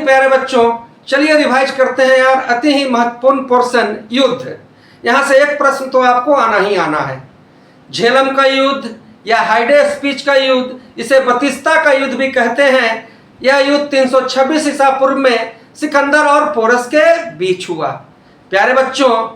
प्यारे बच्चों, चलिए रिवाइज करते हैं यार, अति ही महत्वपूर्ण पोर्शन युद्ध। यहाँ से एक प्रश्न तो आपको आना ही आना है। झेलम का युद्ध या हाइडे स्पीच का युद्ध, इसे बतिस्ता का युद्ध भी कहते हैं। यह युद्ध 326 ईसा पूर्व में सिकंदर और पोरस के बीच हुआ। प्यारे बच्चों,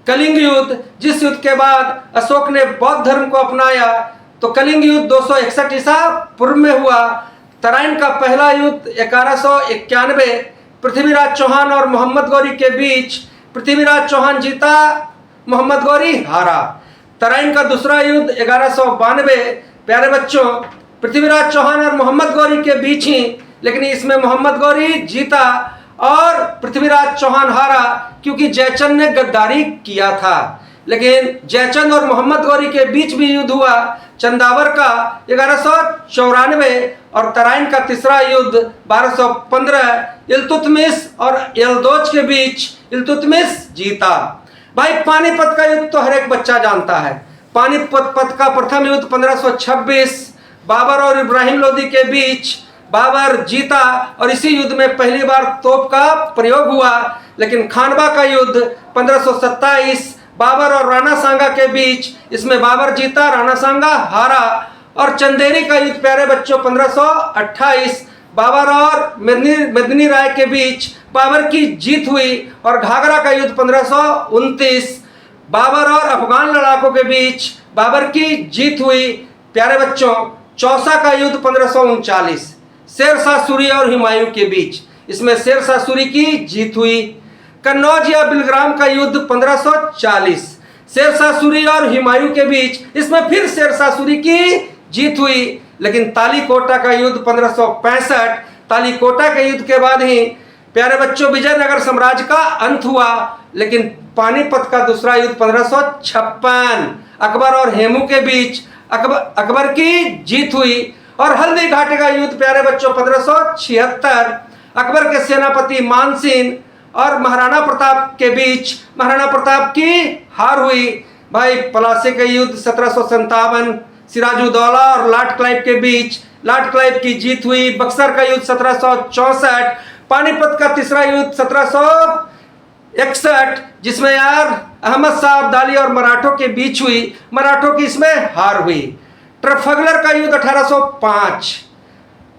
कलिंग युद्ध, जिस युद्ध के बाद अशोक ने बौद्ध धर्म को अपनाया, तो कलिंग युद्ध 261 ईसा पूर्व में हुआ। तराइन का पहला युद्ध 1191 पृथ्वीराज चौहान और मोहम्मद गौरी के बीच। पृथ्वीराज चौहान जीता, मोहम्मद गौरी हारा। तराइन का दूसरा युद्ध 1192। प्यारे बच्चों, पृथ्वीराज चौहान और मोहम्मद गौरी के बीच ही, लेकिन इसमें मोहम्मद गौरी जीता और पृथ्वीराज चौहान हारा, क्योंकि जयचंद ने गद्दारी किया था। लेकिन जयचंद और मोहम्मद गौरी के बीच भी युद्ध हुआ, चंदावर का 1194। और तराइन का तीसरा युद्ध 1215 इल्तुतमिश और यल्दोज के बीच। इल्तुतमिश जीता। भाई, पानीपत का युद्ध तो हर एक बच्चा जानता है। पानीपत का प्रथम युद्ध 1526 बाबर और इब्राहिम लोदी के बीच। बाबर जीता और इसी युद्ध में पहली बार तोप का प्रयोग हुआ। लेकिन खानवा का युद्ध 1527 बाबर और राणा सांगा के बीच, इसमें बाबर जीता, राणा सांगा हारा। और चंदेरी का युद्ध प्यारे बच्चों 1528 बाबर और मेदिनी राय के बीच, बाबर की जीत हुई। और घाघरा का युद्ध 1529 बाबर और अफगान लड़ाकों के बीच, बाबर की जीत हुई। प्यारे बच्चों, चौसा का युद्ध 1539 शेरशाह सूरी और हुमायूं के बीच, इसमें शेरशाह सूरी की जीत हुई। कन्नौज या बिलग्राम का युद्ध 1540 शेरशाह सूरी और हुमायूं के बीच, इसमें फिर शेरशाह सूरी की जीत हुई। लेकिन तालीकोटा का युद्ध 1565, तालीकोटा के युद्ध के बाद ही प्यारे बच्चों विजयनगर साम्राज्य का अंत हुआ। लेकिन पानीपत का दूसरा युद्ध 1556 अकबर और हेमू के बीच, अकबर की जीत हुई। और हल्दी घाटी का युद्ध प्यारे बच्चों 1576 अकबर के सेनापति मानसिंह और महाराणा प्रताप के बीच, महाराणा प्रताप की हार हुई। भाई, पलासी का युद्ध 1757 सिराजुद्दौला और लॉर्ड क्लाइव के बीच, लॉर्ड क्लाइव की जीत हुई। बक्सर का युद्ध 1764। पानीपत का तीसरा युद्ध 1761, जिसमें यार अहमद शाह अब्दाली और मराठों के बीच हुई, मराठों की इसमें हार हुई। ट्रफगलर का युद्ध 1805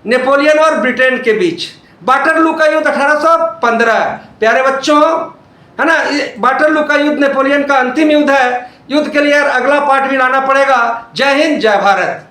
नेपोलियन और ब्रिटेन के बीच। वाटरलू का युद्ध 1815। प्यारे बच्चों, है ना, वाटरलू का युद्ध नेपोलियन का अंतिम युद्ध है। युद्ध के लिए यार अगला पार्ट भी लाना पड़ेगा। जय हिंद, जय भारत।